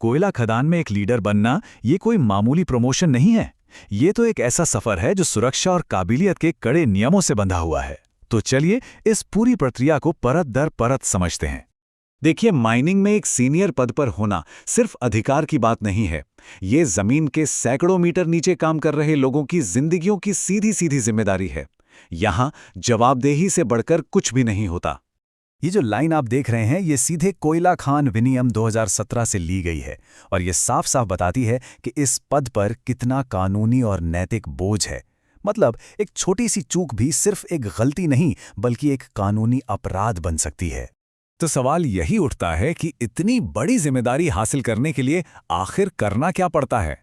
कोयला खदान में एक लीडर बनना ये कोई मामूली प्रमोशन नहीं है। ये तो एक ऐसा सफर है जो सुरक्षा और काबिलियत के कड़े नियमों से बंधा हुआ है। तो चलिए इस पूरी प्रक्रिया को परत दर परत समझते हैं। देखिए, माइनिंग में एक सीनियर पद पर होना सिर्फ अधिकार की बात नहीं है। ये जमीन के सैकड़ों मीटर नीचे काम कर रहे लोगों की जिंदगियों की सीधी सीधी जिम्मेदारी है। यहां जवाबदेही से बढ़कर कुछ भी नहीं होता। ये जो लाइन आप देख रहे हैं ये सीधे कोयला खान विनियम 2017 से ली गई है और ये साफ साफ बताती है कि इस पद पर कितना कानूनी और नैतिक बोझ है। मतलब एक छोटी सी चूक भी सिर्फ एक गलती नहीं बल्कि एक कानूनी अपराध बन सकती है। तो सवाल यही उठता है कि इतनी बड़ी जिम्मेदारी हासिल करने के लिए आखिर करना क्या पड़ता है।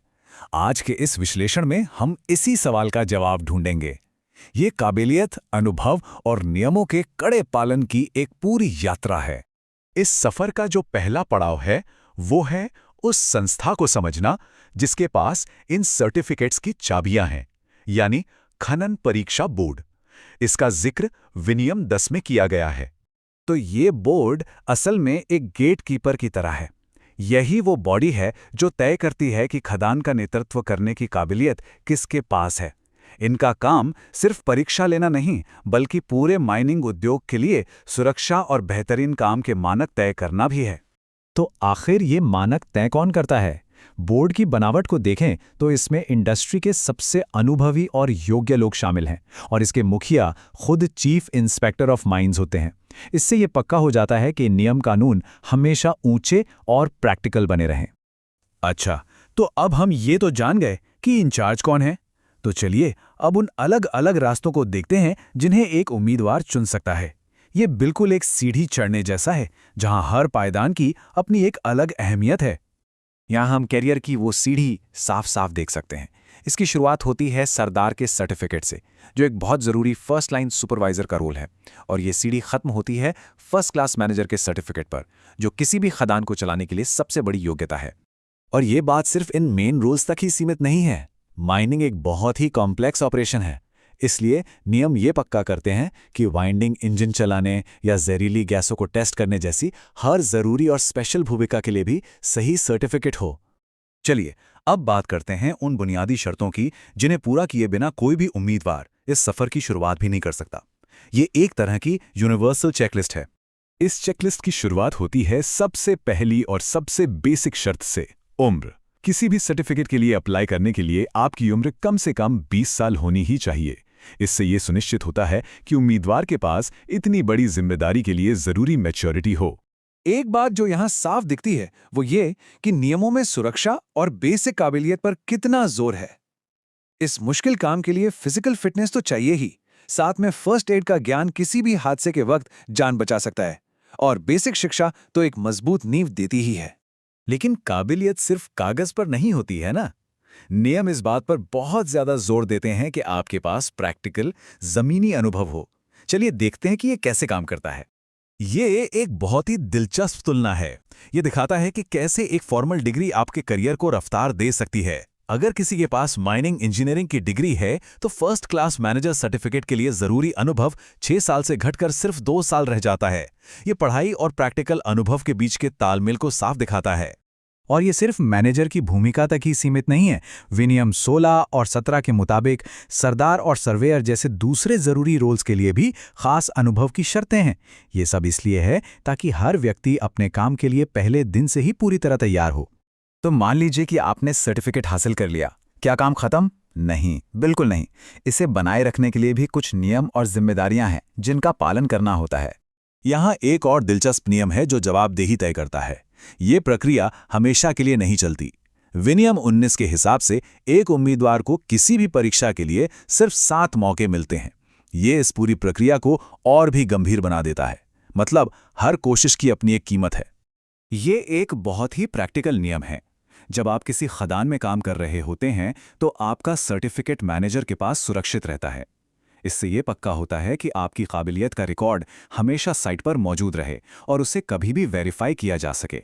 आज के इस विश्लेषण में हम इसी सवाल का जवाब ढूंढेंगे। ये काबिलियत, अनुभव और नियमों के कड़े पालन की एक पूरी यात्रा है। इस सफर का जो पहला पड़ाव है वो है उस संस्था को समझना जिसके पास इन सर्टिफिकेट्स की चाबियां हैं, यानी खनन परीक्षा बोर्ड। इसका जिक्र विनियम 10 में किया गया है। तो ये बोर्ड असल में एक गेट कीपर की तरह है। यही वो बॉडी है जो तय करती है कि खदान का नेतृत्व करने की काबिलियत किसके पास है। इनका काम सिर्फ परीक्षा लेना नहीं बल्कि पूरे माइनिंग उद्योग के लिए सुरक्षा और बेहतरीन काम के मानक तय करना भी है। तो आखिर ये मानक तय कौन करता है? बोर्ड की बनावट को देखें तो इसमें इंडस्ट्री के सबसे अनुभवी और योग्य लोग शामिल हैं और इसके मुखिया खुद चीफ इंस्पेक्टर ऑफ माइंस होते हैं। इससे ये पक्का हो जाता है कि नियम कानून हमेशा ऊंचे और प्रैक्टिकल बने रहें। अच्छा, तो अब हम ये तो जान गए कि इंचार्ज कौन है। तो चलिए अब उन अलग अलग रास्तों को देखते हैं जिन्हें एक उम्मीदवार चुन सकता है। ये बिल्कुल एक सीढ़ी चढ़ने जैसा है जहां हर पायदान की अपनी एक अलग अहमियत है। यहाँ हम कैरियर की वो सीढ़ी साफ साफ देख सकते हैं। इसकी शुरुआत होती है सरदार के सर्टिफिकेट से, जो एक बहुत ज़रूरी फर्स्ट लाइन सुपरवाइजर का रोल है, और ये सीढ़ी खत्म होती है फर्स्ट क्लास मैनेजर के सर्टिफिकेट पर, जो किसी भी खदान को चलाने के लिए सबसे बड़ी योग्यता है। और ये बात सिर्फ इन मेन रोल्स तक ही सीमित नहीं है। माइनिंग एक बहुत ही कॉम्प्लेक्स ऑपरेशन है, इसलिए नियम ये पक्का करते हैं कि वाइंडिंग इंजन चलाने या जहरीली गैसों को टेस्ट करने जैसी हर ज़रूरी और स्पेशल भूमिका के लिए भी सही सर्टिफिकेट हो। चलिए अब बात करते हैं उन बुनियादी शर्तों की जिन्हें पूरा किए बिना कोई भी उम्मीदवार इस सफ़र की शुरुआत भी नहीं कर सकता। ये एक तरह की यूनिवर्सल चेकलिस्ट है। इस चेकलिस्ट की शुरुआत होती है सबसे पहली और सबसे बेसिक शर्त से, उम्र। किसी भी सर्टिफिकेट के लिए अप्लाई करने के लिए आपकी उम्र कम से कम 20 साल होनी ही चाहिए। इससे ये सुनिश्चित होता है कि उम्मीदवार के पास इतनी बड़ी जिम्मेदारी के लिए जरूरी मैच्योरिटी हो। एक बात जो यहाँ साफ दिखती है वो ये कि नियमों में सुरक्षा और बेसिक काबिलियत पर कितना जोर है। इस मुश्किल काम के लिए फिजिकल फिटनेस तो चाहिए ही, साथ में फर्स्ट एड का ज्ञान किसी भी हादसे के वक्त जान बचा सकता है, और बेसिक शिक्षा तो एक मजबूत नींव देती ही है। लेकिन काबिलियत सिर्फ कागज पर नहीं होती है ना। नियम इस बात पर बहुत ज्यादा जोर देते हैं कि आपके पास प्रैक्टिकल जमीनी अनुभव हो। चलिए देखते हैं कि ये कैसे काम करता है। ये एक बहुत ही दिलचस्प तुलना है। ये दिखाता है कि कैसे एक फॉर्मल डिग्री आपके करियर को रफ्तार दे सकती है। अगर किसी के पास माइनिंग इंजीनियरिंग की डिग्री है तो फर्स्ट क्लास मैनेजर सर्टिफिकेट के लिए जरूरी अनुभव 6 साल से घटकर सिर्फ 2 साल रह जाता है। ये पढ़ाई और प्रैक्टिकल अनुभव के बीच के तालमेल को साफ दिखाता है। और ये सिर्फ मैनेजर की भूमिका तक ही सीमित नहीं है। विनियम 16 और 17 के मुताबिक सरदार और सर्वेयर जैसे दूसरे जरूरी रोल्स के लिए भी खास अनुभव की शर्तें हैं। ये सब इसलिए है ताकि हर व्यक्ति अपने काम के लिए पहले दिन से ही पूरी तरह तैयार हो। तो मान लीजिए कि आपने सर्टिफिकेट हासिल कर लिया, क्या काम खत्म? नहीं, बिल्कुल नहीं। इसे बनाए रखने के लिए भी कुछ नियम और जिम्मेदारियां हैं जिनका पालन करना होता है। यहाँ एक और दिलचस्प नियम है जो जवाबदेही तय करता है। ये प्रक्रिया हमेशा के लिए नहीं चलती। विनियम 19 के हिसाब से एक उम्मीदवार को किसी भी परीक्षा के लिए सिर्फ 7 मौके मिलते हैं। ये इस पूरी प्रक्रिया को और भी गंभीर बना देता है। मतलब हर कोशिश की अपनी एक कीमत है। ये एक बहुत ही प्रैक्टिकल नियम है। जब आप किसी खदान में काम कर रहे होते हैं तो आपका सर्टिफिकेट मैनेजर के पास सुरक्षित रहता है। इससे ये पक्का होता है कि आपकी काबिलियत का रिकॉर्ड हमेशा साइट पर मौजूद रहे और उसे कभी भी वेरीफाई किया जा सके।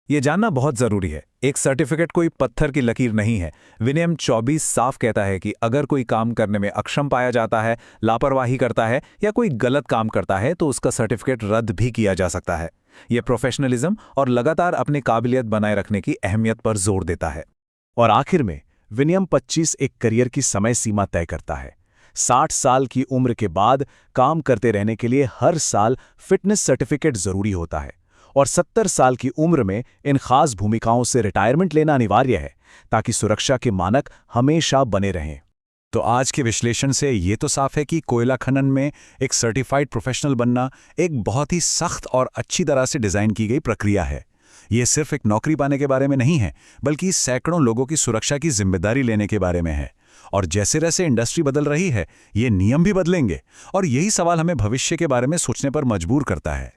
ये जानना बहुत जरूरी है, एक सर्टिफिकेट कोई पत्थर की लकीर नहीं है। विनियम 24 साफ कहता है कि अगर कोई काम करने में अक्षम पाया जाता है, लापरवाही करता है या कोई गलत काम करता है तो उसका सर्टिफिकेट रद्द भी किया जा सकता है। ये प्रोफेशनलिज्म और लगातार अपनी काबिलियत बनाए रखने की अहमियत पर जोर देता है। और आखिर में विनियम 25 एक करियर की समय सीमा तय करता है। 60 साल की उम्र के बाद काम करते रहने के लिए हर साल फिटनेस सर्टिफिकेट जरूरी होता है और 70 साल की उम्र में इन खास भूमिकाओं से रिटायरमेंट लेना अनिवार्य है ताकि सुरक्षा के मानक हमेशा बने रहें। तो आज के विश्लेषण से ये तो साफ है कि कोयला खनन में एक सर्टिफाइड प्रोफेशनल बनना एक बहुत ही सख्त और अच्छी तरह से डिज़ाइन की गई प्रक्रिया है। ये सिर्फ एक नौकरी पाने के बारे में नहीं है, बल्कि सैकड़ों लोगों की सुरक्षा की जिम्मेदारी लेने के बारे में है। और जैसे जैसे इंडस्ट्री बदल रही है, ये नियम भी बदलेंगे और यही सवाल हमें भविष्य के बारे में सोचने पर मजबूर करता है।